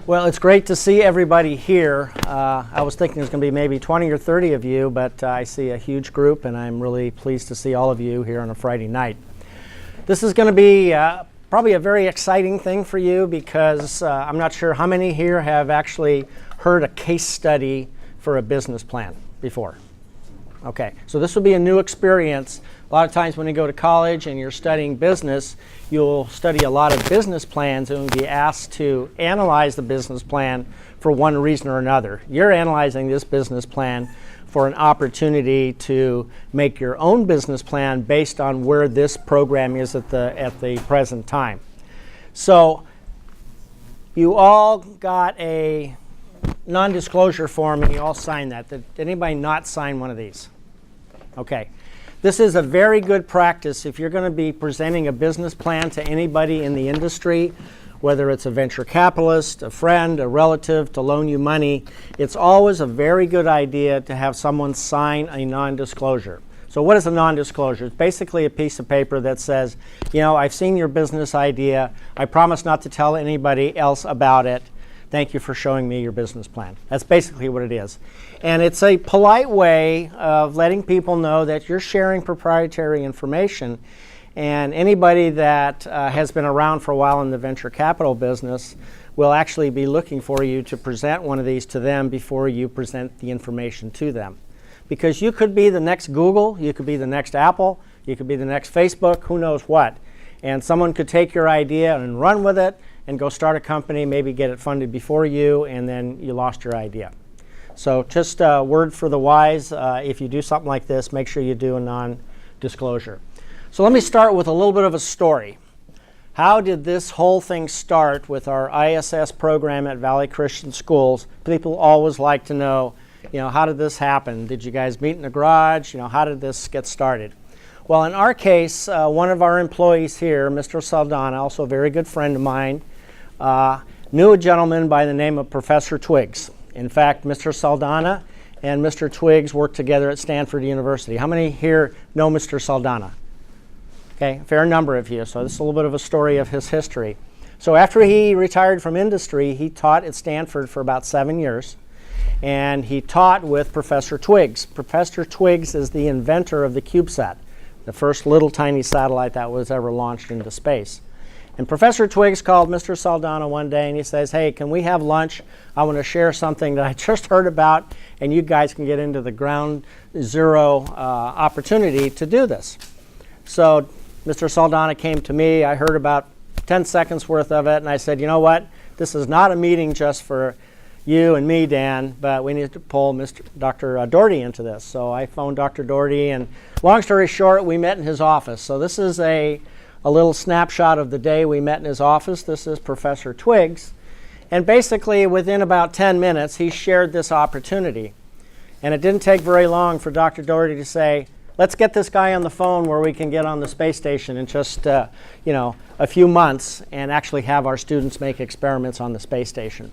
Well, it's great to see everybody here. I was thinking there's going to be maybe 20 or 30 of you, but I see a huge group, and I'm really pleased to see all of you here on a Friday night. This is going to be probably a very exciting thing for you because I'm not sure how many here have actually heard a case study for a business plan before. Okay, so this will be a new experience. A lot of times when you go to college and you're studying business, you'll study a lot of business plans and be asked to analyze the business plan for one reason or another. You're analyzing this business plan for an opportunity to make your own business plan based on where this program is at the present time. So you all got a non-disclosure form and you all signed that. Did anybody not sign one of these? Okay. This is a very good practice if you're going to be presenting a business plan to anybody in the industry, whether it's a venture capitalist, a friend, a relative to loan you money. It's always a very good idea to have someone sign a non-disclosure. So what is a non-disclosure? It's basically a piece of paper that says, you know, I've seen your business idea. I promise not to tell anybody else about it. Thank you for showing me your business plan. That's basically what it is. And it's a polite way of letting people know that you're sharing proprietary information. And anybody that has been around for a while in the venture capital business will actually be looking for you to present one of these to them before you present the information to them. Because you could be the next Google, you could be the next Apple, you could be the next Facebook, who knows what. And someone could take your idea and run with it and go start a company, maybe get it funded before you, and then you lost your idea. So just a word for the wise, if you do something like this, make sure you do a non-disclosure. So let me start with a little bit of a story. How did this whole thing start with our ISS program at Valley Christian Schools? People always like to know, you know, how did this happen? Did you guys meet in the garage? You know, how did this get started? Well, in our case, one of our employees here, Mr. Saldana, also a very good friend of mine, knew a gentleman by the name of Professor Twiggs. In fact, Mr. Saldana and Mr. Twiggs worked together at Stanford University. How many here know Mr. Saldana? Okay, a fair number of you. So this is a little bit of a story of his history. So after he retired from industry, he taught at Stanford for about 7 years. And he taught with Professor Twiggs. Professor Twiggs is the inventor of the CubeSat, the first little tiny satellite that was ever launched into space. And Professor Twiggs called Mr. Saldana one day and he says, hey, can we have lunch? I want to share something that I just heard about, and you guys can get into the ground zero opportunity to do this. So Mr. Saldana came to me. I heard about 10 seconds worth of it, and I said, you know what? This is not a meeting just for you and me, Dan, but we need to pull Dr. Doherty into this. So I phoned Dr. Doherty, and long story short, we met in his office. So this is a little snapshot of the day we met in his office. This is Professor Twiggs. And basically, within about 10 minutes, he shared this opportunity. And it didn't take very long for Dr. Doherty to say, let's get this guy on the phone where we can get on the space station in just a few months and actually have our students make experiments on the space station.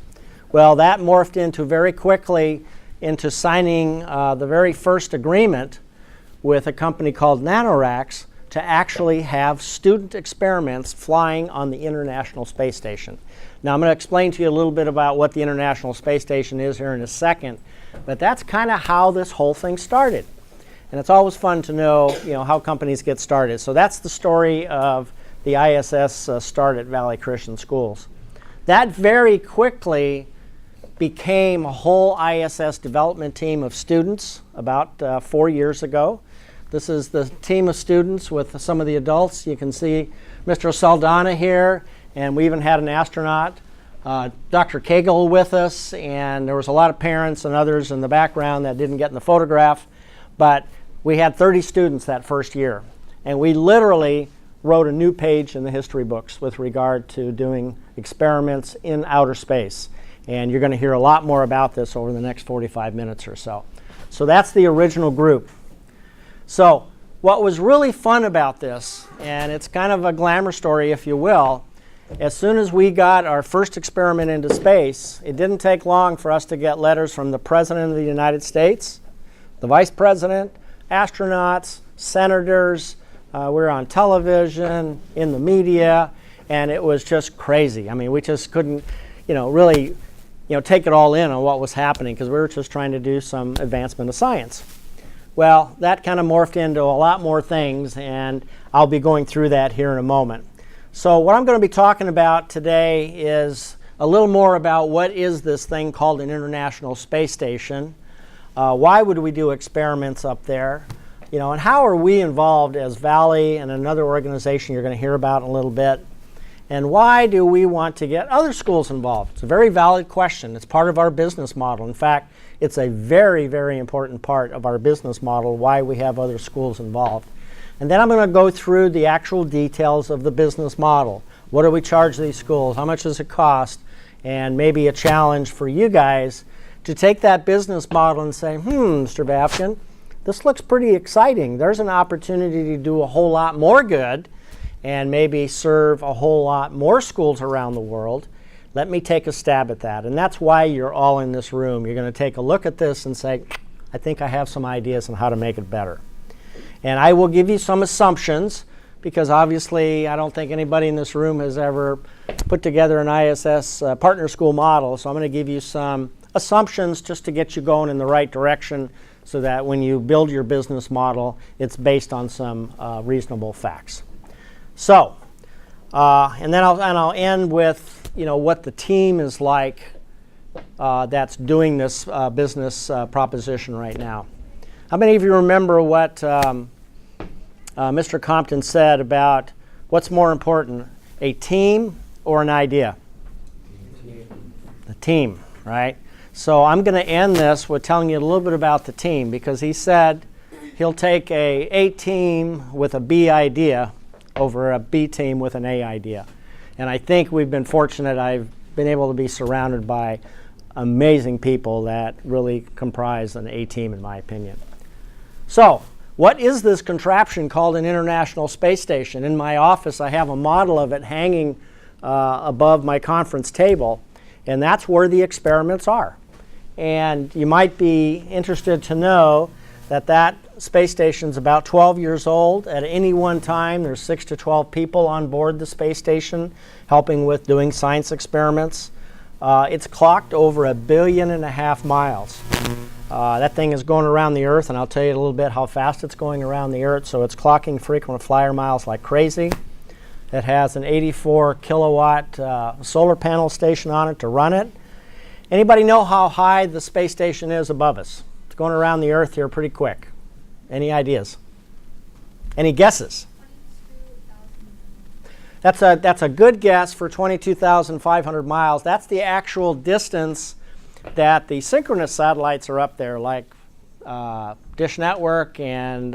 Well, that morphed into very quickly into signing the very first agreement with a company called NanoRacks to actually have student experiments flying on the International Space Station. Now, I'm going to explain to you a little bit about what the International Space Station is here in a second, but that's kind of how this whole thing started. And it's always fun to know, how companies get started. So that's the story of the ISS start at Valley Christian Schools. That very quickly became a whole ISS development team of students about 4 years ago. This is the team of students with some of the adults. You can see Mr. Saldana here, and we even had an astronaut, Dr. Cagle, with us, and there was a lot of parents and others in the background that didn't get in the photograph, but we had 30 students that first year, and we literally wrote a new page in the history books with regard to doing experiments in outer space, and you're going to hear a lot more about this over the next 45 minutes or so. So that's the original group. So what was really fun about this, and it's kind of a glamour story, if you will, as soon as we got our first experiment into space, it didn't take long for us to get letters from the President of the United States, the Vice President, astronauts, senators. We were on television, in the media, and it was just crazy. I mean, we just couldn't, really take it all in on what was happening, because we were just trying to do some advancement of science. Well, that kind of morphed into a lot more things, and I'll be going through that here in a moment. So what I'm going to be talking about today is a little more about what is this thing called an International Space Station. Why would we do experiments up there? And how are we involved as Valley and another organization you're going to hear about in a little bit? And why do we want to get other schools involved? It's a very valid question. It's part of our business model. In fact, it's a very, very important part of our business model, why we have other schools involved. And then I'm going to go through the actual details of the business model. What do we charge these schools? How much does it cost? And maybe a challenge for you guys to take that business model and say, Mr. Vavken, this looks pretty exciting. There's an opportunity to do a whole lot more good and maybe serve a whole lot more schools around the world. Let me take a stab at that. And that's why you're all in this room. You're going to take a look at this and say, I think I have some ideas on how to make it better. And I will give you some assumptions, because obviously I don't think anybody in this room has ever put together an ISS partner school model. So I'm going to give you some assumptions just to get you going in the right direction, so that when you build your business model, it's based on some reasonable facts. So, and then I'll end with what the team is like that's doing this business proposition right now. How many of you remember what Mr. Compton said about what's more important, a team or an idea? The team, right? So I'm going to end this with telling you a little bit about the team, because he said he'll take a A team with a B idea over a B team with an A idea. And I think we've been fortunate. I've been able to be surrounded by amazing people that really comprise an A team, in my opinion. So what is this contraption called an International Space Station? In my office, I have a model of it hanging above my conference table, and that's where the experiments are. And you might be interested to know that that space station is about 12 years old. At any one time, there's 6 to 12 people on board the space station helping with doing science experiments. It's clocked over 1.5 billion miles. That thing is going around the Earth, and I'll tell you a little bit how fast it's going around the Earth. So it's clocking frequent flyer miles like crazy. It has an 84 kilowatt solar panel station on it to run it. Anybody know how high the space station is above us? It's going around the Earth here pretty quick. Any ideas? Any guesses? That's a good guess for 22,500 miles. That's the actual distance that the synchronous satellites are up there, like Dish Network and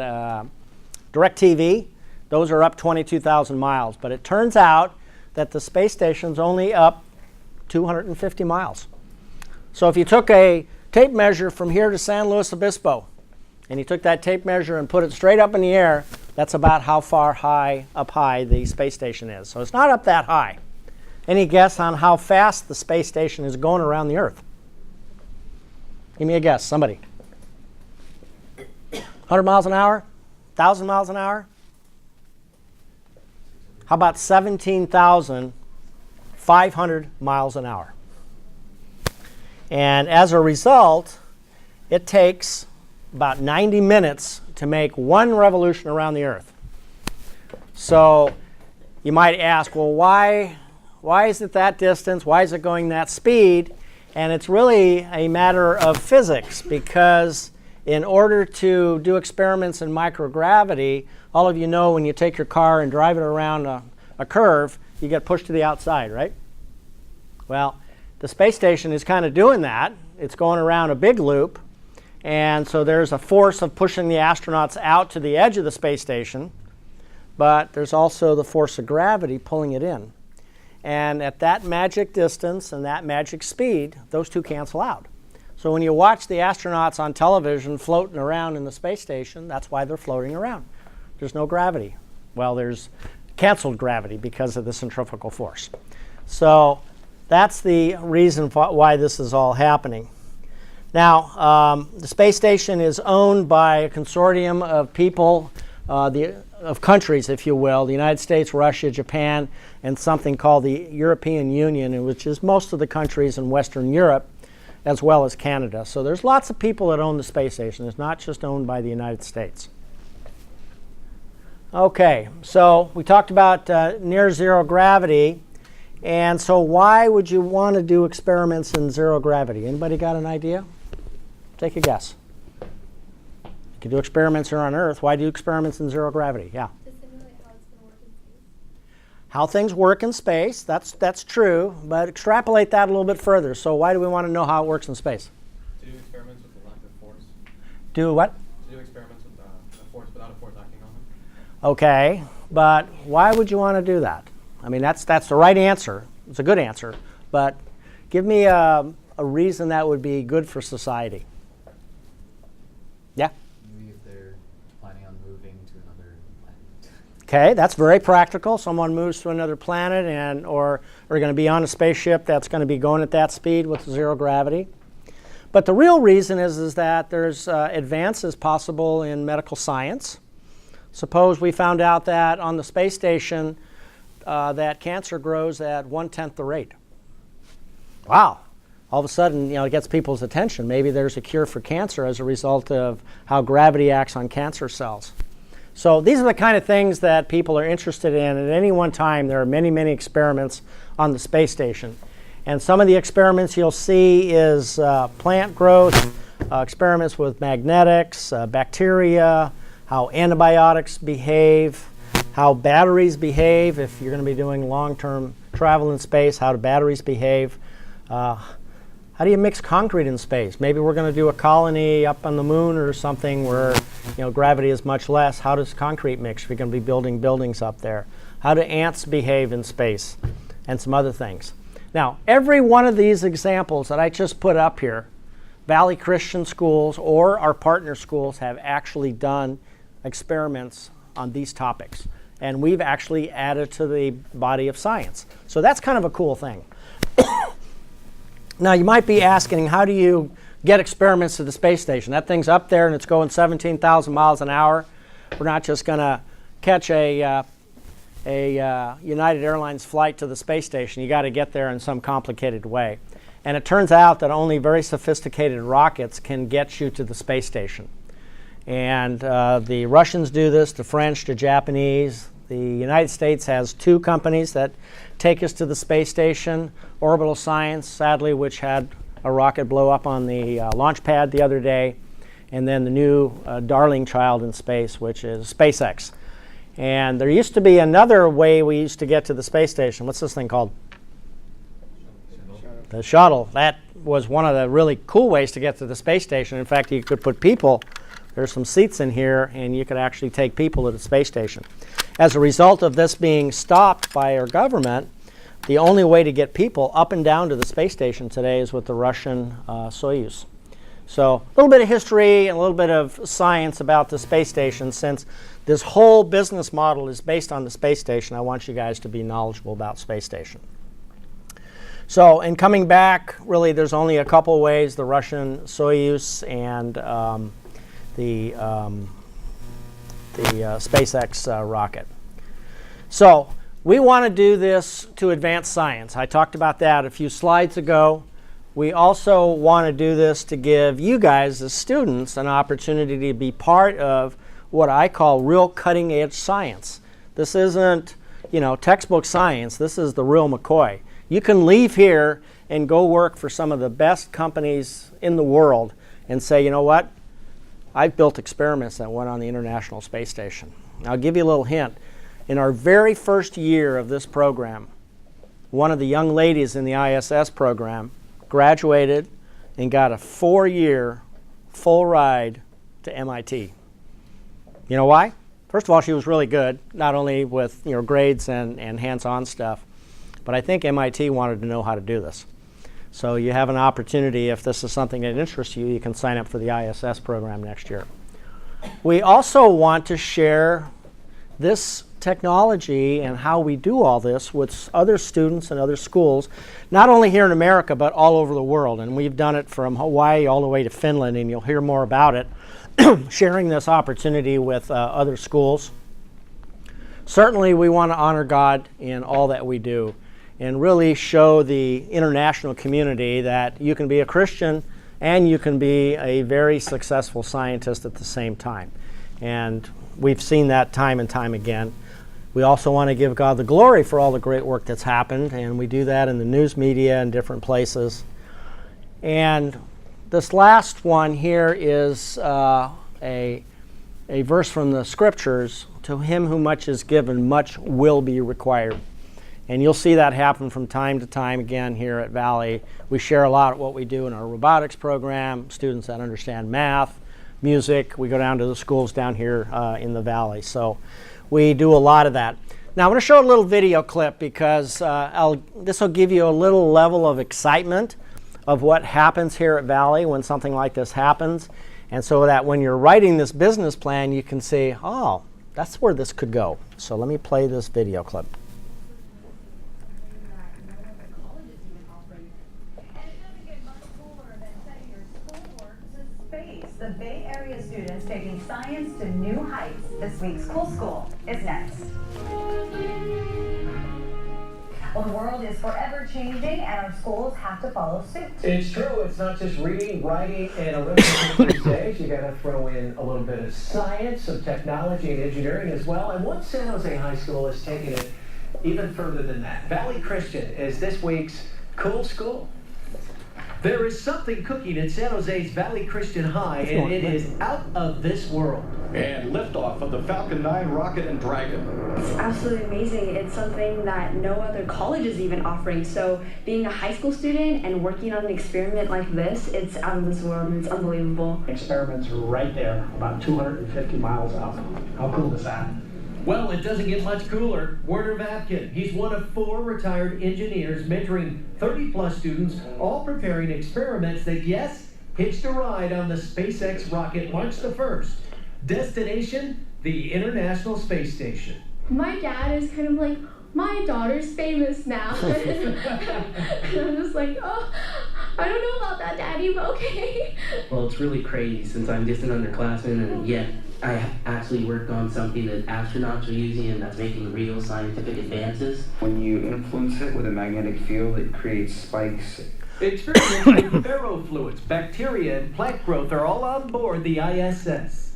DirecTV. Those are up 22,000 miles. But it turns out that the space station's only up 250 miles. So if you took a tape measure from here to San Luis Obispo, and you took that tape measure and put it straight up in the air, that's about how far up high the space station is. So it's not up that high. Any guess on how fast the space station is going around the Earth? Give me a guess, somebody. 100 miles an hour? 1,000 miles an hour? How about 17,500 miles an hour? And as a result, it takes about 90 minutes to make one revolution around the Earth. So you might ask, well, why is it that distance? Why is it going that speed? And it's really a matter of physics, because in order to do experiments in microgravity, all of you know when you take your car and drive it around a curve, you get pushed to the outside, right? Well, the space station is kind of doing that. It's going around a big loop. And so there's a force of pushing the astronauts out to the edge of the space station, but there's also the force of gravity pulling it in. And at that magic distance and that magic speed, those two cancel out. So when you watch the astronauts on television floating around in the space station, that's why they're floating around. There's no gravity. Well, there's canceled gravity because of the centrifugal force. So that's the reason why this is all happening. Now, the space station is owned by a consortium of people, of countries, if you will, the United States, Russia, Japan, and something called the European Union, which is most of the countries in Western Europe, as well as Canada. So there's lots of people that own the space station. It's not just owned by the United States. Okay, so we talked about near zero gravity. And so why would you want to do experiments in zero gravity? Anybody got an idea? Take a guess. You can do experiments here on Earth. Why do experiments in zero gravity? Yeah. To simulate how it's going to work in space. How things work in space, that's true, but extrapolate that a little bit further. So why do we want to know how it works in space? To do experiments with the lack of force. Do what? To do experiments with a force without a force acting on them. Okay, but why would you want to do that? I mean, that's the right answer. It's a good answer, but give me a reason that would be good for society. Yeah? Maybe if they're planning on moving to another planet. Okay, that's very practical. Someone moves to another planet or are going to be on a spaceship that's going to be going at that speed with zero gravity. But the real reason is that there's advances possible in medical science. Suppose we found out that on the space station that cancer grows at 1/10 the rate. Wow. All of a sudden, it gets people's attention. Maybe there's a cure for cancer as a result of how gravity acts on cancer cells. So these are the kind of things that people are interested in. At any one time, there are many, many experiments on the space station. And some of the experiments you'll see is plant growth, experiments with magnetics, bacteria, how antibiotics behave, how batteries behave. If you're going to be doing long-term travel in space, how do batteries behave? How do you mix concrete in space? Maybe we're going to do a colony up on the moon or something where gravity is much less. How does concrete mix? We're going to be building buildings up there. How do ants behave in space? And some other things. Now, every one of these examples that I just put up here, Valley Christian schools or our partner schools have actually done experiments on these topics. And we've actually added to the body of science. So that's kind of a cool thing. Now, you might be asking, how do you get experiments to the space station? That thing's up there and it's going 17,000 miles an hour. We're not just going to catch a United Airlines flight to the space station. You got to get there in some complicated way. And it turns out that only very sophisticated rockets can get you to the space station. And the Russians do this, the French, the Japanese. The United States has 2 companies that take us to the space station. Orbital Science, sadly, which had a rocket blow up on the launch pad the other day. And then the new darling child in space, which is SpaceX. And there used to be another way we used to get to the space station. What's this thing called? The shuttle. That was one of the really cool ways to get to the space station. In fact, you could put people. There's some seats in here, and you could actually take people to the space station. As a result of this being stopped by our government, the only way to get people up and down to the space station today is with the Russian Soyuz. So a little bit of history and a little bit of science about the space station. Since this whole business model is based on the space station, I want you guys to be knowledgeable about space station. So in coming back, really there's only a couple ways: the Russian Soyuz and the SpaceX rocket. So we want to do this to advance science. I talked about that a few slides ago. We also want to do this to give you guys as students an opportunity to be part of what I call real cutting edge science. This isn't, textbook science. This is the real McCoy. You can leave here and go work for some of the best companies in the world and say, you know what? I've built experiments that went on the International Space Station. I'll give you a little hint. In our very first year of this program, one of the young ladies in the ISS program graduated and got a 4-year full ride to MIT. You know why? First of all, she was really good, not only with grades and hands-on stuff, but I think MIT wanted to know how to do this. So you have an opportunity, if this is something that interests you, you can sign up for the ISS program next year. We also want to share this technology and how we do all this with other students and other schools, not only here in America, but all over the world. And we've done it from Hawaii all the way to Finland, and you'll hear more about it, sharing this opportunity with other schools. certainly we want to honor God in all that we do and really show the international community that you can be a Christian and you can be a very successful scientist at the same time. And we've seen that time and time again. We also want to give God the glory for all the great work that's happened, and we do that in the news media and different places. And this last one here is a verse from the scriptures: to him who much is given, much will be required. And you'll see that happen from time to time again here at Valley. We share a lot of what we do in our robotics program, students that understand math, music. We go down to the schools down here in the Valley. So we do a lot of that. Now I'm going to show a little video clip because this will give you a little level of excitement of what happens here at Valley when something like this happens. And so that when you're writing this business plan, you can see, oh, that's where this could go. So let me play this video clip. The Bay Area students taking science to new heights. This week's Cool School is next. Well, the world is forever changing, and our schools have to follow suit. It's true. It's not just reading, writing, and arithmetic these days. You got to throw in a little bit of science, some technology, and engineering as well. And one San Jose high school is taking it even further than that. Valley Christian is this week's Cool School. There is something cooking at San Jose's Valley Christian High, and it is out of this world. And liftoff of the Falcon 9 rocket and Dragon. It's absolutely amazing. It's something that no other college is even offering. So being a high school student and working on an experiment like this, it's out of this world and it's unbelievable. Experiments are right there, about 250 miles out. How cool is that? Well, it doesn't get much cooler. Werner Vavken, he's one of 4 retired engineers mentoring 30-plus students, all preparing experiments that, yes, hitched a ride on the SpaceX rocket March the 1st. Destination, the International Space Station. My dad is kind of like, my daughter's famous now. And I'm just like, oh, I don't know about that, Daddy, but okay. Well, it's really crazy since I'm just an underclassman, and yet I actually worked on something that astronauts are using and that's making real scientific advances. When you influence it with a magnetic field, it creates spikes. Experiments with ferrofluids, bacteria, and plant growth are all on board the ISS.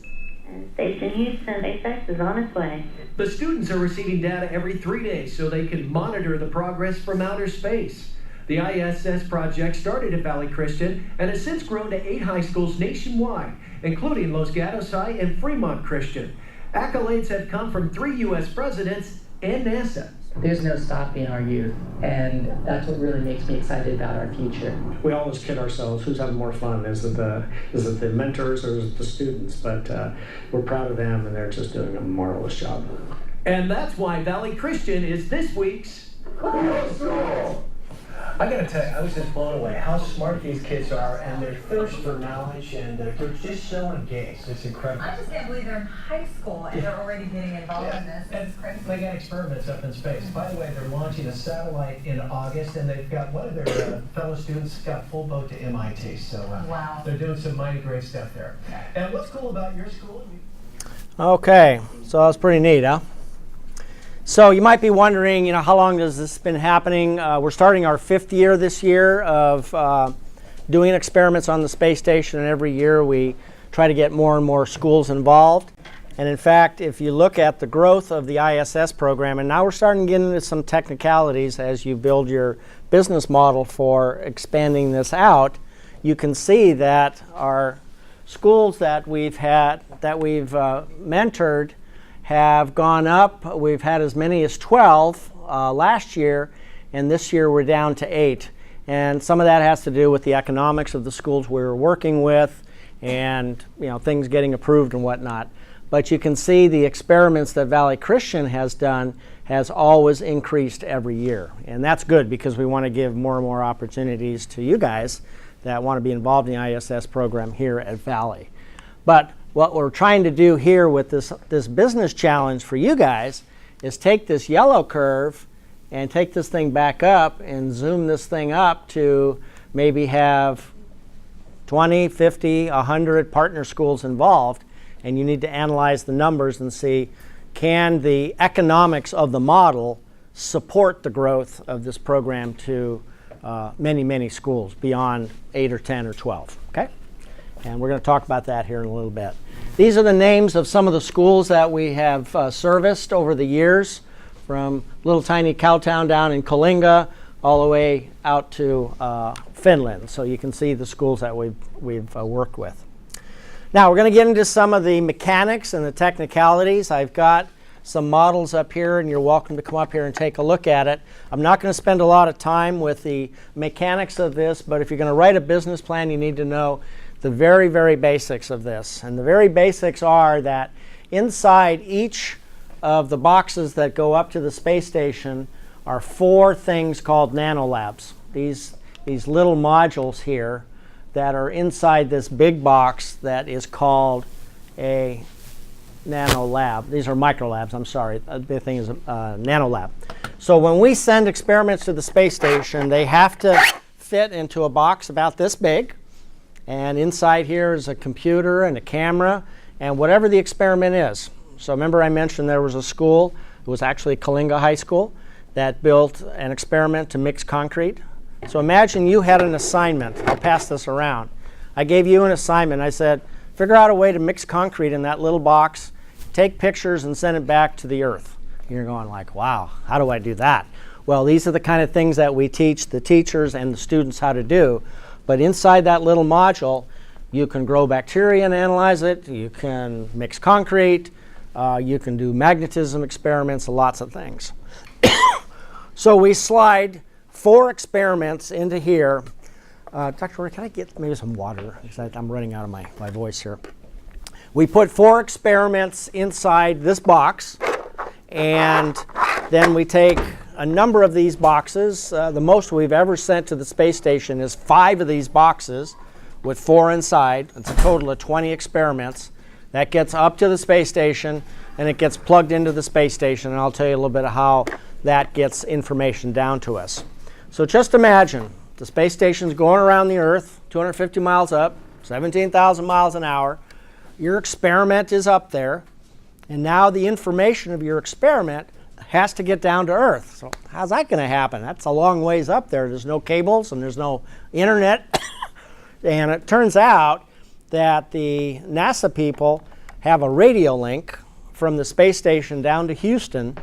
Station Houston, SpaceX is on its way. The students are receiving data every 3 days so they can monitor the progress from outer space. The ISS project started at Valley Christian and has since grown to 8 high schools nationwide, including Los Gatos High and Fremont Christian. Accolades have come from 3 U.S. presidents and NASA. There's no stopping our youth, and that's what really makes me excited about our future. We always kid ourselves, who's having more fun? Is it the mentors or is it the students? But we're proud of them, and they're just doing a marvelous job. And that's why Valley Christian is this week's Cool School. I gotta tell you, I was just blown away how smart these kids are and their thirst for knowledge, and they're just so engaged. It's incredible. I just can't believe they're in high school and they're already getting involved in this. It's crazy. They got experiments up in space. By the way, they're launching a satellite in August, and they've got one of their fellow students got full boat to MIT. So wow. They're doing some mighty great stuff there. And what's cool about your school? Okay, so that's pretty neat, huh? So you might be wondering, how long has this been happening? We're starting our 5th year this year of doing experiments on the space station, and every year we try to get more and more schools involved. And in fact, if you look at the growth of the ISS program, and now we're starting to get into some technicalities as you build your business model for expanding this out, you can see that our schools that we've mentored have gone up. We've had as many as 12 last year, and this year we're down to 8. And some of that has to do with the economics of the schools we were working with, and things getting approved and whatnot. But you can see the experiments that Valley Christian has done has always increased every year. And that's good because we want to give more and more opportunities to you guys that want to be involved in the ISS program here at Valley. But what we're trying to do here with this business challenge for you guys is take this yellow curve and take this thing back up and zoom this thing up to maybe have 20, 50, 100 partner schools involved. And you need to analyze the numbers and see, can the economics of the model support the growth of this program to many, many schools beyond 8 or 10 or 12, okay? And we're going to talk about that here in a little bit. These are the names of some of the schools that we have serviced over the years, from little tiny Cowtown down in Kalinga all the way out to Finland. So you can see the schools that we've worked with. Now we're going to get into some of the mechanics and the technicalities. I've got some models up here, and you're welcome to come up here and take a look at it. I'm not going to spend a lot of time with the mechanics of this, but if you're going to write a business plan, you need to know the very, very basics of this. And the very basics are that inside each of the boxes that go up to the space station are 4 things called nanolabs. These little modules here that are inside this big box that is called a nanolab. These are microlabs, I'm sorry. The thing is a nanolab. So when we send experiments to the space station, they have to fit into a box about this big. And inside here is a computer and a camera and whatever the experiment is. So remember I mentioned there was a school, it was actually Kalinga High School, that built an experiment to mix concrete. So imagine you had an assignment. I'll pass this around. I gave you an assignment. I said, figure out a way to mix concrete in that little box, take pictures and send it back to the Earth. You're going like, wow, how do I do that? Well, these are the kind of things that we teach the teachers and the students how to do. But inside that little module, you can grow bacteria and analyze it. You can mix concrete. You can do magnetism experiments, lots of things. So we slide 4 experiments into here. Dr. Roy, can I get maybe some water? Because I'm running out of my voice here. We put 4 experiments inside this box, and then we take a number of these boxes. The most we've ever sent to the space station is 5 of these boxes with 4 inside. It's a total of 20 experiments. That gets up to the space station, and it gets plugged into the space station, and I'll tell you a little bit of how that gets information down to us. So just imagine the space station's going around the Earth, 250 miles up, 17,000 miles an hour. Your experiment is up there, and now the information of your experiment has to get down to Earth. So how's that going to happen? That's a long ways up there. There's no cables and there's no internet. And it turns out that the NASA people have a radio link from the space station down to Houston,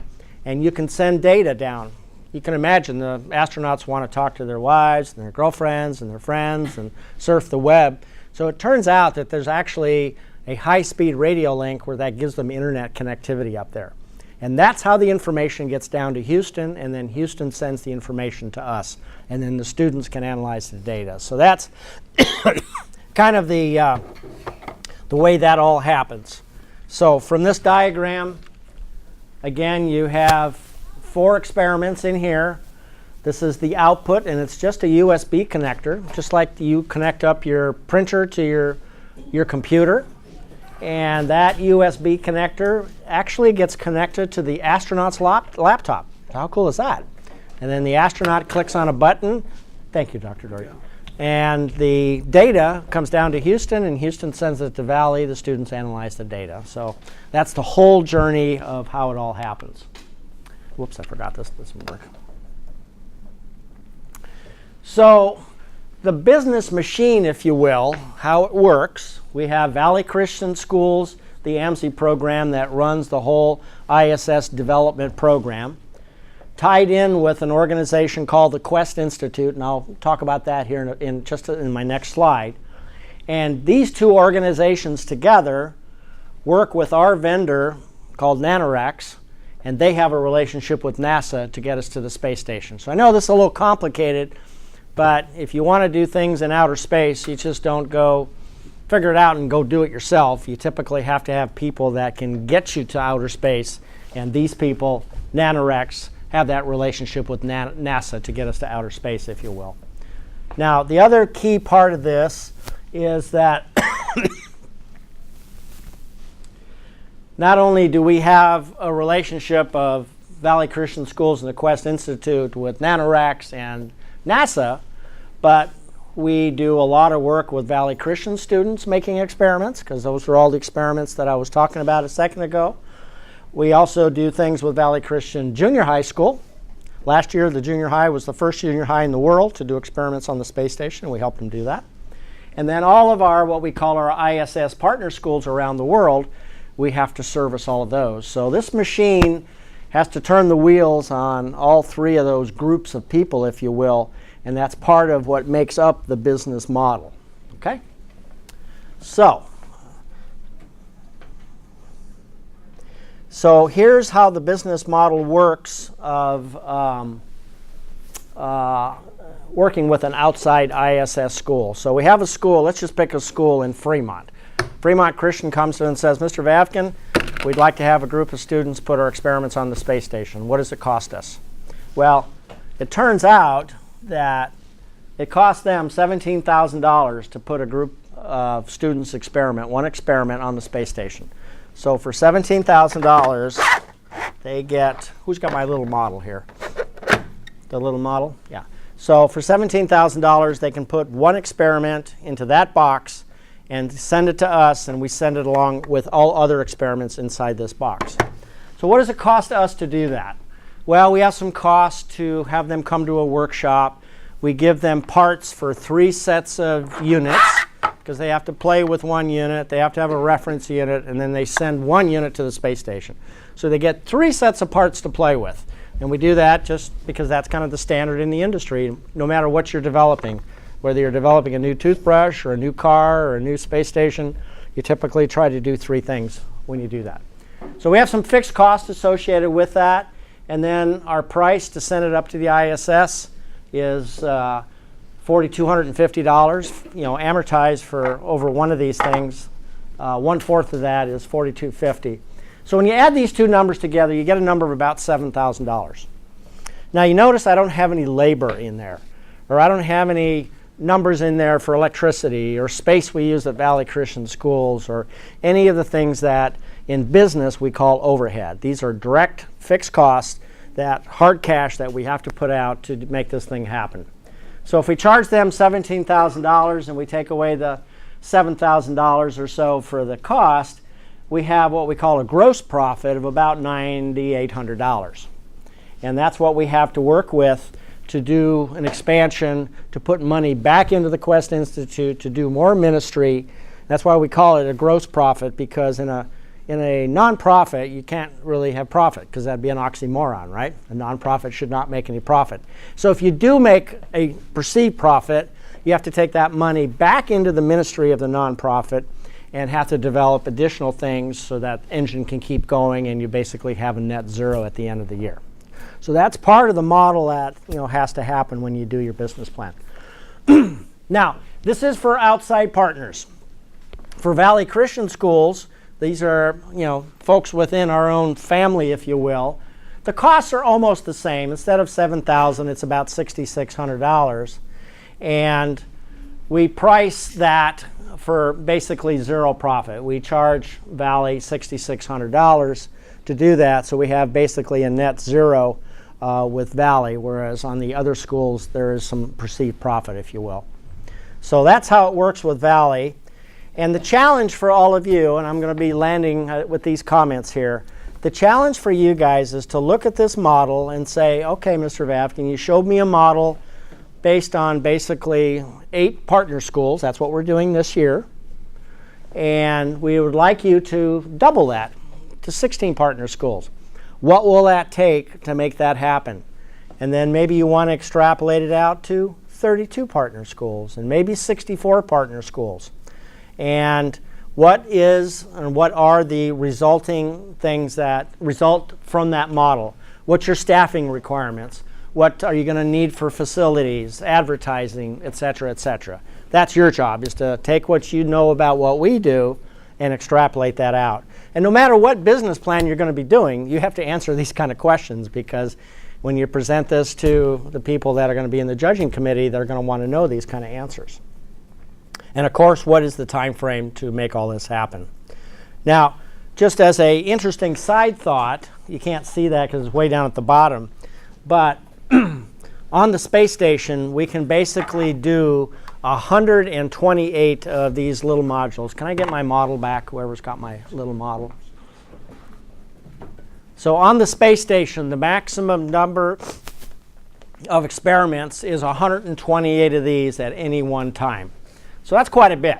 and you can send data down. You can imagine the astronauts want to talk to their wives and their girlfriends and their friends and surf the web. So it turns out that there's actually a high-speed radio link where that gives them internet connectivity up there. And that's how the information gets down to Houston, and then Houston sends the information to us, and then the students can analyze the data. So that's kind of the way that all happens. So from this diagram, again, you have 4 experiments in here. This is the output, and it's just a USB connector, just like you connect up your printer to your computer. And that USB connector actually gets connected to the astronaut's laptop. How cool is that? And then the astronaut clicks on a button. Thank you, Dr. Dory. And the data comes down to Houston, and Houston sends it to Valley. The students analyze the data. So that's the whole journey of how it all happens. Whoops, I forgot this doesn't work. So the business machine, if you will, how it works, we have Valley Christian Schools, the AMSI program that runs the whole ISS development program, tied in with an organization called the Quest Institute, and I'll talk about that here in my next slide. And these 2 organizations together work with our vendor called Nanorex, and they have a relationship with NASA to get us to the space station. So I know this is a little complicated, but if you want to do things in outer space, you just don't go figure it out and go do it yourself. You typically have to have people that can get you to outer space, and these people, Nanorex, have that relationship with NASA to get us to outer space, if you will. Now, the other key part of this is that not only do we have a relationship of Valley Christian Schools and the Quest Institute with Nanorex and NASA, but we do a lot of work with Valley Christian students making experiments, because those are all the experiments that I was talking about a second ago. We also do things with Valley Christian Junior High School. Last year, the junior high was the first junior high in the world to do experiments on the space station. We helped them do that. And then all of our, what we call our ISS partner schools around the world, we have to service all of those. So this machine has to turn the wheels on all three of those groups of people, if you will, and that's part of what makes up the business model. Okay? So here's how the business model works of working with an outside ISS school. So we have a school, let's just pick a school in Fremont. Fremont Christian comes in and says, Mr. Vavken, we'd like to have a group of students put our experiments on the space station. What does it cost us? Well, it turns out that it cost them $17,000 to put a group of students one experiment on the space station. So for $17,000, they get, who's got my little model here? The little model? Yeah. So for $17,000, they can put one experiment into that box and send it to us, and we send it along with all other experiments inside this box. So what does it cost us to do that? Well, we have some costs to have them come to a workshop. We give them parts for 3 sets of units, because they have to play with one unit, they have to have a reference unit, and then they send one unit to the space station. So they get 3 sets of parts to play with. And we do that just because that's kind of the standard in the industry, no matter what you're developing. Whether you're developing a new toothbrush or a new car or a new space station, you typically try to do 3 things when you do that. So we have some fixed costs associated with that, and then our price to send it up to the ISS is $4,250, amortized for over one of these things. 1/4 of that is $4,250. So when you add these two numbers together, you get a number of about $7,000. Now you notice I don't have any labor in there, or I don't have any numbers in there for electricity or space we use at Valley Christian Schools or any of the things that in business we call overhead. These are direct fixed costs, that hard cash that we have to put out to make this thing happen. So if we charge them $17,000 and we take away the $7,000 or so for the cost, we have what we call a gross profit of about $9,800. And that's what we have to work with to do an expansion, to put money back into the Quest Institute, to do more ministry. That's why we call it a gross profit, because in a nonprofit, you can't really have profit, because that'd be an oxymoron, right? A nonprofit should not make any profit. So if you do make a perceived profit, you have to take that money back into the ministry of the nonprofit and have to develop additional things so that engine can keep going and you basically have a net zero at the end of the year. So that's part of the model that has to happen when you do your business plan. Now, this is for outside partners. For Valley Christian Schools, these are folks within our own family, if you will. The costs are almost the same. Instead of $7,000, it's about $6,600, and we price that for basically zero profit. We charge Valley $6,600 to do that, so we have basically a net zero with Valley, whereas on the other schools there is some perceived profit, if you will. So that's how it works with Valley. And the challenge for all of you, and I'm going to be landing with these comments here, the challenge for you guys is to look at this model and say, okay, Mr. Vavken, you showed me a model based on basically 8 partner schools. That's what we're doing this year. And we would like you to double that to 16 partner schools. What will that take to make that happen? And then maybe you want to extrapolate it out to 32 partner schools and maybe 64 partner schools. And what are the resulting things that result from that model? What's your staffing requirements? What are you going to need for facilities, advertising, et cetera, et cetera? That's your job, is to take what you know about what we do and extrapolate that out. And no matter what business plan you're going to be doing, you have to answer these kind of questions, because when you present this to the people that are going to be in the judging committee, they're going to want to know these kind of answers. And of course, what is the time frame to make all this happen? Now, just as an interesting side thought, you can't see that because it's way down at the bottom, but on the space station, we can basically do 128 of these little modules. Can I get my model back, whoever's got my little model? So on the space station, the maximum number of experiments is 128 of these at any one time. So that's quite a bit.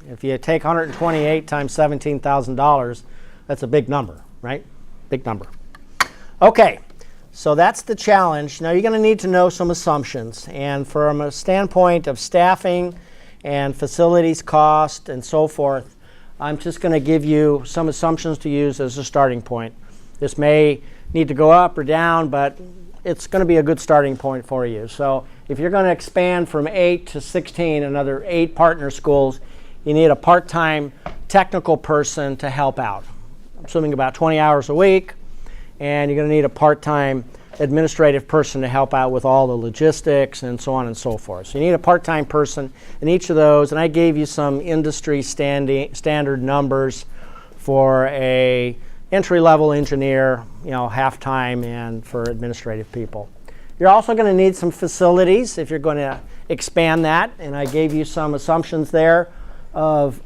If you take 128 times $17,000, that's a big number, right? Big number. Okay, so that's the challenge. Now you're going to need to know some assumptions. And from a standpoint of staffing and facilities cost and so forth, I'm just going to give you some assumptions to use as a starting point. This may need to go up or down, but it's going to be a good starting point for you. So if you're going to expand from 8 to 16, another 8 partner schools, you need a part-time technical person to help out. I'm assuming about 20 hours a week, and you're going to need a part-time administrative person to help out with all the logistics and so on and so forth. So you need a part-time person in each of those, and I gave you some industry standard numbers for a entry-level engineer, half-time, and for administrative people. You're also going to need some facilities if you're going to expand that, and I gave you some assumptions there of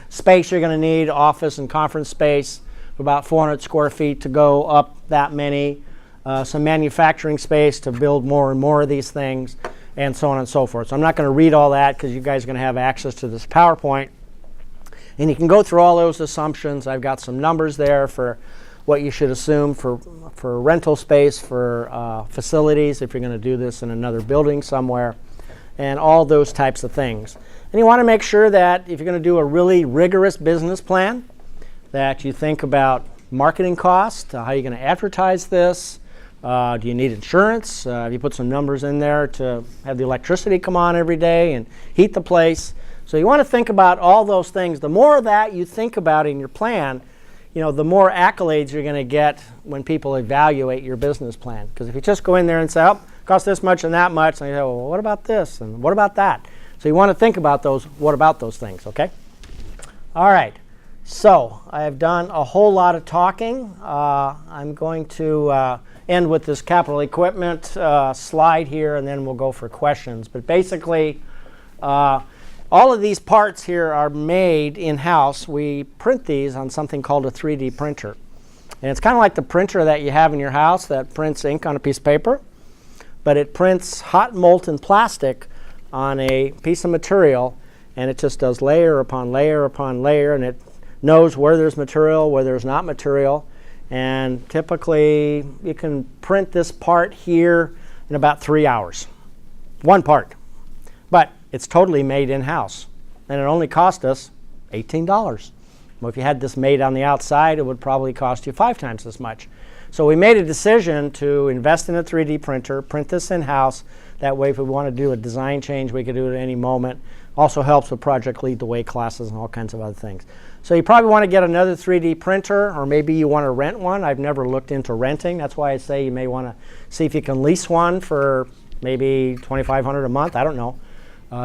space you're going to need, office and conference space, about 400 square feet to go up that many, some manufacturing space to build more and more of these things, and so on and so forth. So I'm not going to read all that because you guys are going to have access to this PowerPoint. And you can go through all those assumptions. I've got some numbers there for what you should assume for rental space, for facilities, if you're going to do this in another building somewhere, and all those types of things. And you want to make sure that if you're going to do a really rigorous business plan, that you think about marketing costs, how you're going to advertise this, do you need insurance, have you put some numbers in there to have the electricity come on every day and heat the place. So you want to think about all those things. The more of that you think about in your plan, the more accolades you're going to get when people evaluate your business plan. Because if you just go in there and say, oh, it costs this much and that much, and you say, well, what about this and what about that? So you want to think about those, what about those things, okay? All right, so I have done a whole lot of talking. I'm going to end with this capital equipment slide here, and then we'll go for questions. But basically, all of these parts here are made in-house. We print these on something called a 3D printer. And it's kind of like the printer that you have in your house that prints ink on a piece of paper, but it prints hot molten plastic on a piece of material, and it just does layer upon layer upon layer, and it knows where there's material, where there's not material. And typically, you can print this part here in about 3 hours. One part. But it's totally made in-house, and it only cost us $18. Well, if you had this made on the outside, it would probably cost you 5 times as much. So we made a decision to invest in a 3D printer, print this in-house. That way, if we want to do a design change, we could do it at any moment. Also helps with Project Lead the Way classes and all kinds of other things. So you probably want to get another 3D printer, or maybe you want to rent one. I've never looked into renting. That's why I say you may want to see if you can lease one for maybe $2,500 a month. I don't know.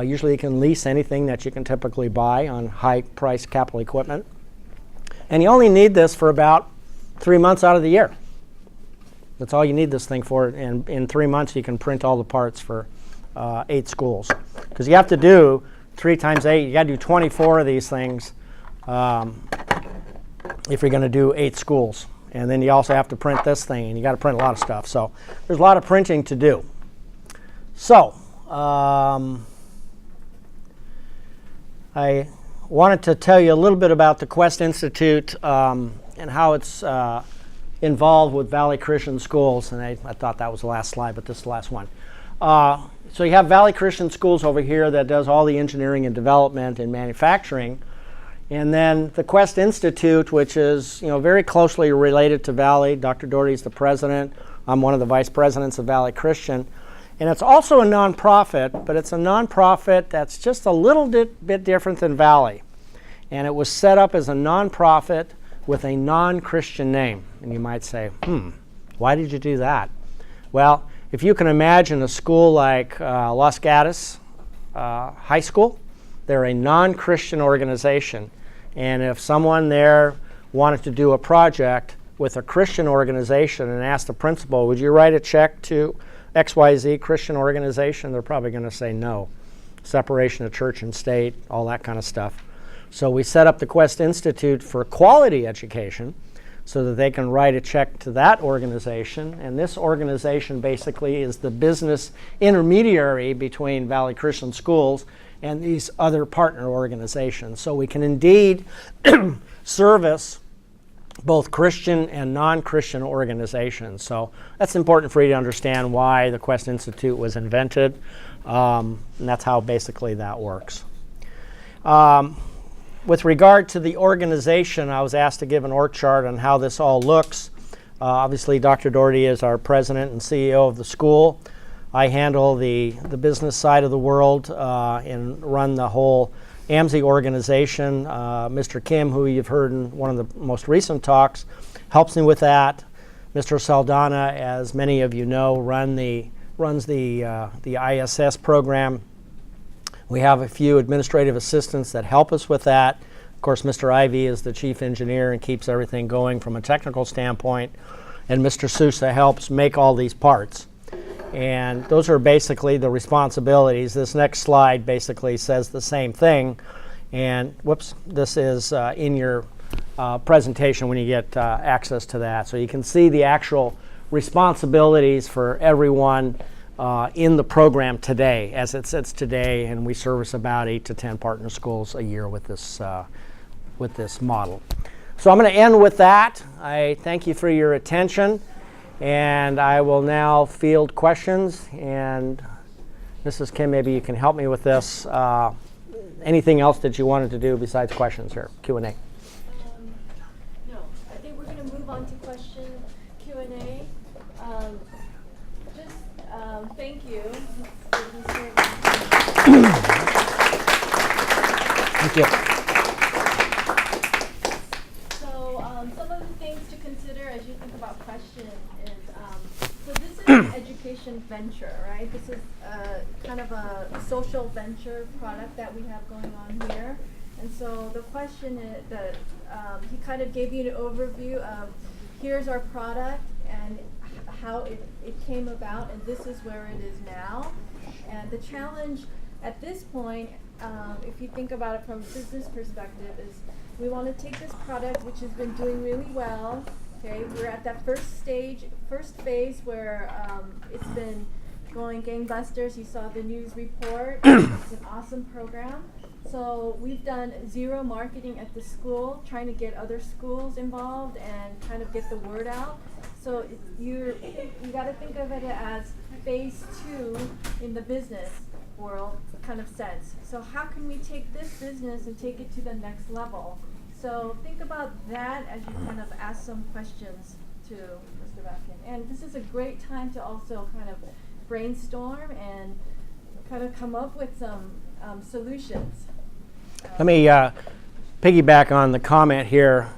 Usually you can lease anything that you can typically buy on high-priced capital equipment. And you only need this for about 3 months out of the year. That's all you need this thing for. And in 3 months, you can print all the parts for 8 schools. Because you have to do 3 times 8. You got to do 24 of these things if you're going to do 8 schools. And then you also have to print this thing, and you got to print a lot of stuff. So there's a lot of printing to do. So I wanted to tell you a little bit about the Quest Institute and how it's involved with Valley Christian Schools. And I thought that was the last slide, but this is the last one. So you have Valley Christian Schools over here that does all the engineering and development and manufacturing. And then the Quest Institute, which is very closely related to Valley. Dr. Doherty's the president. I'm one of the vice presidents of Valley Christian. And it's also a nonprofit, but it's a nonprofit that's just a little bit different than Valley. And it was set up as a nonprofit with a non-Christian name. And you might say, why did you do that? Well, if you can imagine a school like Los Gatos High School, they're a non-Christian organization. And if someone there wanted to do a project with a Christian organization and asked the principal, would you write a check to XYZ Christian organization? They're probably going to say no. Separation of church and state, all that kind of stuff. So we set up the Quest Institute for quality education so that they can write a check to that organization. And this organization basically is the business intermediary between Valley Christian Schools and these other partner organizations. So we can indeed service both Christian and non-Christian organizations. So that's important for you to understand why the Quest Institute was invented. And that's how basically that works. With regard to the organization, I was asked to give an org chart on how this all looks. Obviously, Dr. Doherty is our president and CEO of the school. I handle the business side of the world and run the whole AMSI organization. Mr. Kim, who you've heard in one of the most recent talks, helps me with that. Mr. Saldana, as many of you know, runs the ISS program. We have a few administrative assistants that help us with that. Of course, Mr. Ivy is the chief engineer and keeps everything going from a technical standpoint. And Mr. Sousa helps make all these parts. And those are basically the responsibilities. This next slide basically says the same thing. And whoops, this is in your presentation when you get access to that. So you can see the actual responsibilities for everyone in the program today, as it sits today, and we service about 8 to 10 partner schools a year with this model. So I'm going to end with that. I thank you for your attention, and I will now field questions. And Mrs. Kim, maybe you can help me with this. Anything else that you wanted to do besides questions here? Q&A. No, I think we're going to move on to question Q&A. Thank you. Thank you. So some of the things to consider as you think about questions is, so this is an education venture, right? This is kind of a social venture product that we have going on here. And so the question is that he kind of gave you an overview of here's our product and how it came about, and this is where it is now. And the challenge at this point, if you think about it from a business perspective, is we want to take this product, which has been doing really well. Okay, we're at that first phase where it's been going gangbusters. You saw the news report. It's an awesome program. So we've done zero marketing at the school, trying to get other schools involved and kind of get the word out. So you got to think of it as phase 2 in the business world kind of sense. So how can we take this business and take it to the next level? So think about that as you kind of ask some questions to Mr. Vavken. And this is a great time to also kind of brainstorm and kind of come up with some solutions. Let me piggyback on the comment here.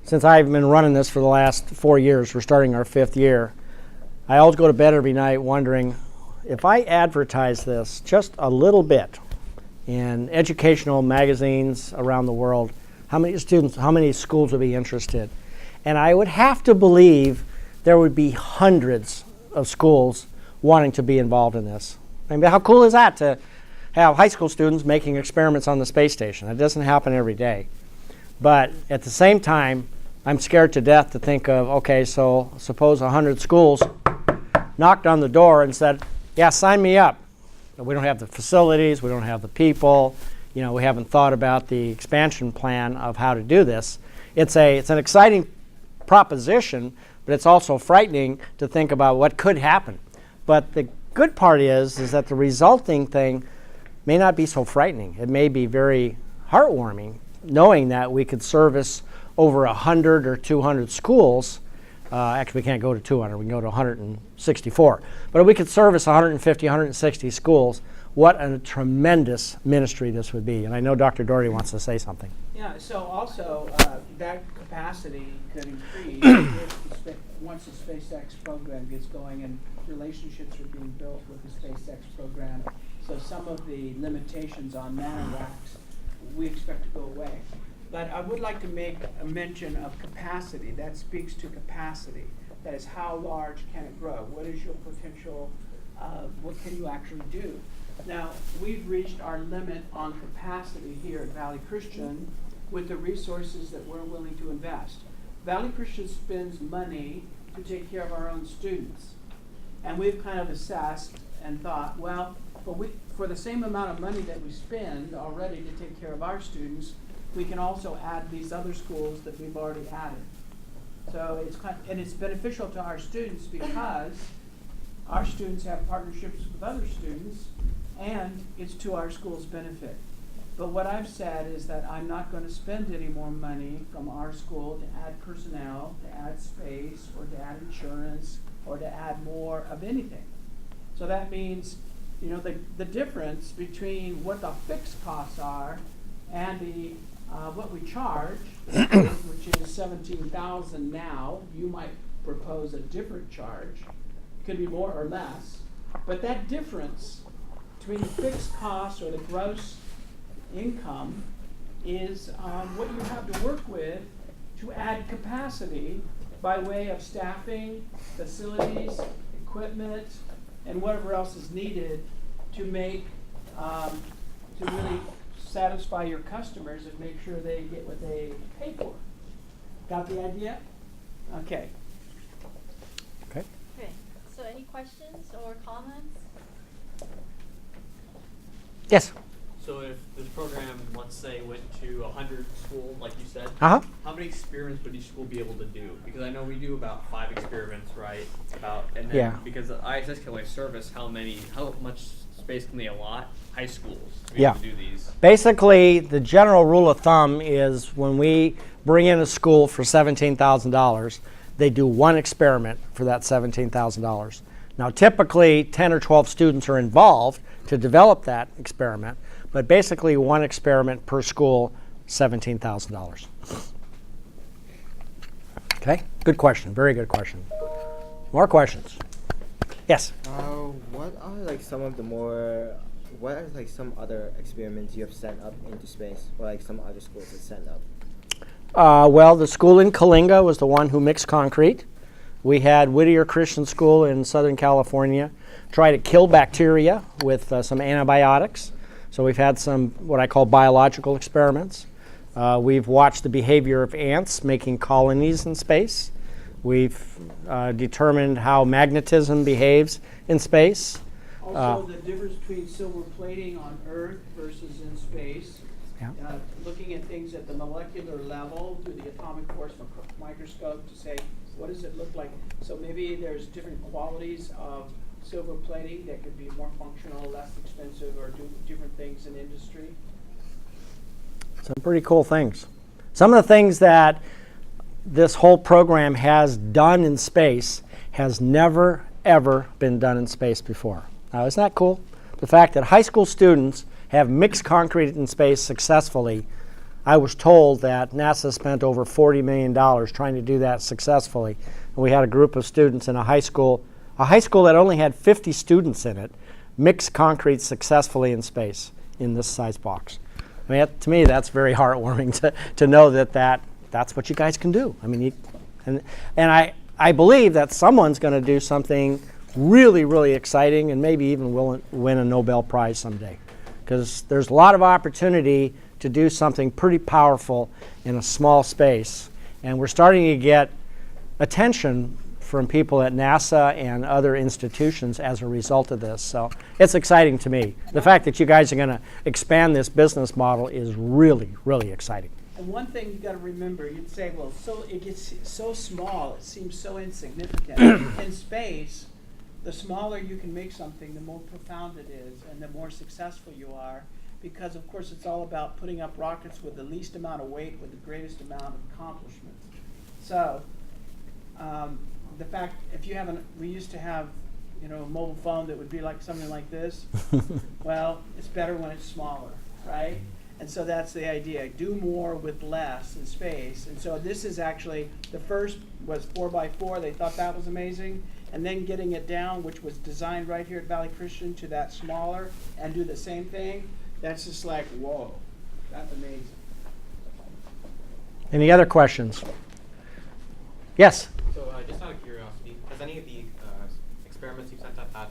Since I've been running this for the last 4 years, we're starting our 5th year, I always go to bed every night wondering if I advertise this just a little bit in educational magazines around the world, how many schools would be interested? And I would have to believe there would be hundreds of schools wanting to be involved in this. I mean, how cool is that to have high school students making experiments on the space station? It doesn't happen every day. But at the same time, I'm scared to death to think of, okay, so suppose 100 schools knocked on the door and said, yeah, sign me up. We don't have the facilities, we don't have the people, we haven't thought about the expansion plan of how to do this. It's an exciting proposition, but it's also frightening to think about what could happen. But the good part is that the resulting thing may not be so frightening. It may be very heartwarming, knowing that we could service over 100 or 200 schools. Actually, we can't go to 200. We can go to 164. But if we could service 150, 160 schools, what a tremendous ministry this would be. And I know Dr. Doherty wants to say something. Yeah, so also that capacity could increase once the SpaceX program gets going and relationships are being built with the SpaceX program. So some of the limitations on nanowacks we expect to go away. But I would like to make a mention of capacity. That speaks to capacity. That is, how large can it grow? What is your potential? What can you actually do? Now, we've reached our limit on capacity here at Valley Christian with the resources that we're willing to invest. Valley Christian spends money to take care of our own students. And we've kind of assessed and thought, well, for the same amount of money that we spend already to take care of our students, we can also add these other schools that we've already added. So it's beneficial to our students because our students have partnerships with other students, and it's to our school's benefit. But what I've said is that I'm not going to spend any more money from our school to add personnel, to add space, or to add insurance, or to add more of anything. So that means, the difference between what the fixed costs are and the what we charge, which is $17,000 now. You might propose a different charge. It could be more or less. But that difference between the fixed cost or the gross income is what you have to work with to add capacity by way of staffing, facilities, equipment, and whatever else is needed to make to really satisfy your customers and make sure they get what they pay for. Got the idea? Okay. Okay. Okay. So any questions or comments? Yes. So if this program, let's say, went to 100 schools, like you said, Uh-huh. how many experiments would each school be able to do? Because I know we do about 5 experiments, right? And then Yeah. because the ISS can only service how much space can they allot high schools to be Yeah. able to do these? Basically, the general rule of thumb is when we bring in a school for $17,000, they do one experiment for that $17,000. Now, typically, 10 or 12 students are involved to develop that experiment, but basically one experiment per school, $17,000. Okay, good question, very good question. More questions? Yes? What are some other experiments you have sent up into space, or some other schools have sent up? Well, the school in Kalinga was the one who mixed concrete. We had Whittier Christian School in Southern California try to kill bacteria with some antibiotics. So we've had some what I call biological experiments. We've watched the behavior of ants making colonies in space. We've determined how magnetism behaves in space. Also, the difference between silver plating on Earth versus in space. Yeah. Looking at things at the molecular level through the atomic force microscope to say, what does it look like? So maybe there's different qualities of silver plating that could be more functional, less expensive, or do different things in industry. Some pretty cool things. Some of the things that this whole program has done in space has never, ever been done in space before. Now, isn't that cool? The fact that high school students have mixed concrete in space successfully. I was told that NASA spent over $40 million trying to do that successfully. And we had a group of students in a high school that only had 50 students in it, mixed concrete successfully in space in this size box. I mean, to me, that's very heartwarming to know that's what you guys can do. I mean, I believe that someone's going to do something really, really exciting and maybe even win a Nobel Prize someday. Because there's a lot of opportunity to do something pretty powerful in a small space. And we're starting to get attention from people at NASA and other institutions as a result of this. So it's exciting to me. The fact that you guys are going to expand this business model is really, really exciting. And one thing you got to remember, you'd say, well, so it gets so small, it seems so insignificant. In space, the smaller you can make something, the more profound it is, and the more successful you are, because of course it's all about putting up rockets with the least amount of weight with the greatest amount of accomplishment. So, the fact, if you haven't, we used to have, a mobile phone that would be like something like this. Well, it's better when it's smaller, right? And so that's the idea. Do more with less in space. And so this is actually, the first was 4x4. They thought that was amazing. And then getting it down, which was designed right here at Valley Christian, to that smaller and do the same thing. That's just like, whoa, that's amazing. Any other questions? Yes? So just out of curiosity, has any of the experiments you've sent up had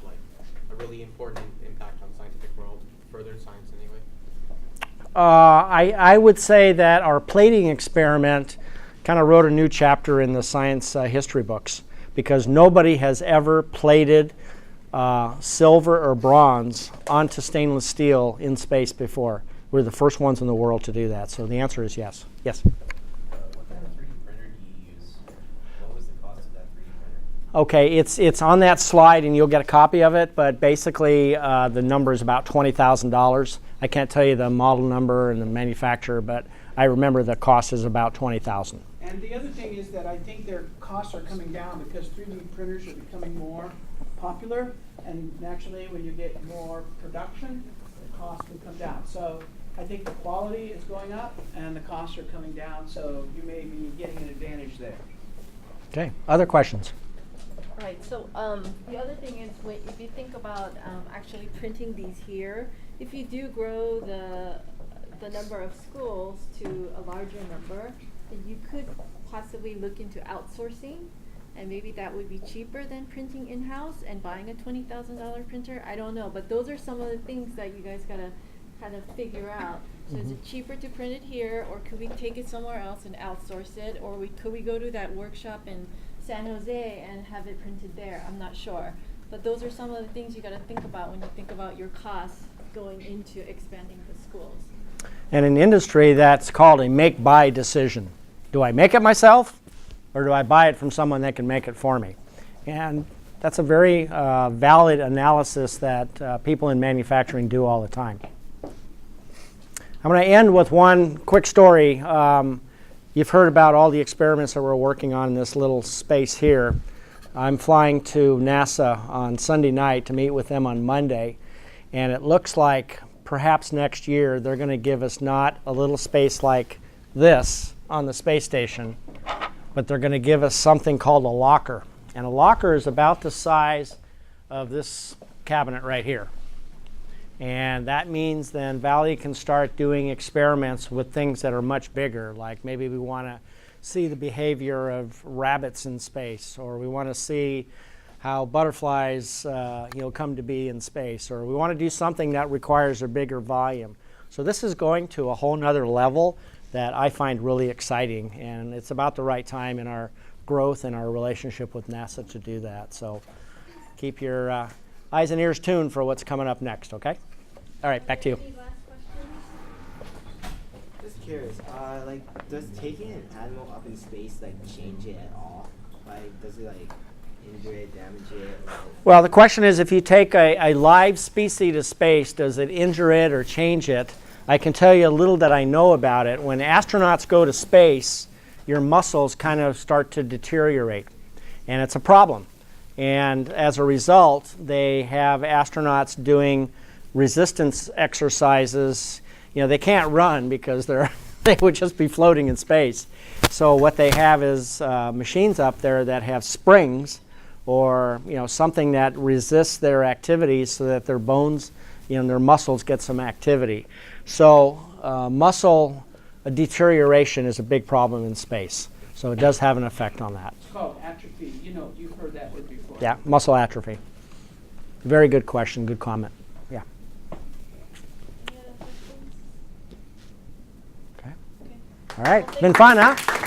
a really important impact on the scientific world, furthered science in any way? I would say that our plating experiment kind of wrote a new chapter in the science history books, because nobody has ever plated silver or bronze onto stainless steel in space before. We're the first ones in the world to do that. So the answer is yes. Yes? What kind of 3D printer do you use? What was the cost of that 3D printer? Okay, it's on that slide, and you'll get a copy of it, but basically the number is about $20,000. I can't tell you the model number and the manufacturer, but I remember the cost is about $20,000. And the other thing is that I think their costs are coming down because 3D printers are becoming more popular, and naturally when you get more production, the cost will come down. So I think the quality is going up and the costs are coming down, so you may be getting an advantage there. Okay, other questions? Right, so the other thing is, if you think about actually printing these here, if you do grow the number of schools to a larger number, then you could possibly look into outsourcing, and maybe that would be cheaper than printing in-house and buying a $20,000 printer. I don't know, but those are some of the things that you guys gotta kind of figure out. So is it cheaper to print it here, or could we take it somewhere else and outsource it, or could we go to that workshop in San Jose and have it printed there? I'm not sure, but those are some of the things you got to think about when you think about your costs going into expanding the schools. And in industry, that's called a make-buy decision. Do I make it myself, or do I buy it from someone that can make it for me? And that's a very valid analysis that people in manufacturing do all the time. I'm going to end with one quick story. You've heard about all the experiments that we're working on in this little space here. I'm flying to NASA on Sunday night to meet with them on Monday, and it looks like perhaps next year they're going to give us not a little space like this on the space station, but they're going to give us something called a locker. And a locker is about the size of this cabinet right here. And that means then Valley can start doing experiments with things that are much bigger, like maybe we want to see the behavior of rabbits in space, or we want to see how butterflies come to be in space, or we want to do something that requires a bigger volume. So this is going to a whole nother level that I find really exciting, and it's about the right time in our growth and our relationship with NASA to do that. So keep your eyes and ears tuned for what's coming up next, okay? All right, back to you. Any last questions? Just curious, does taking an animal up in space change it at all? Does it injure it, damage it? Well, the question is, if you take a live species to space, does it injure it or change it? I can tell you a little that I know about it. When astronauts go to space, your muscles kind of start to deteriorate, and it's a problem. And as a result, they have astronauts doing resistance exercises. They can't run because they would just be floating in space. So what they have is machines up there that have springs, or something that resists their activities so that their bones, their muscles get some activity. So muscle deterioration is a big problem in space. So it does have an effect on that. It's called atrophy. You've heard that word before. Yeah, muscle atrophy. Very good question, good comment. Yeah. Any other questions? Okay. All right, been fun, huh?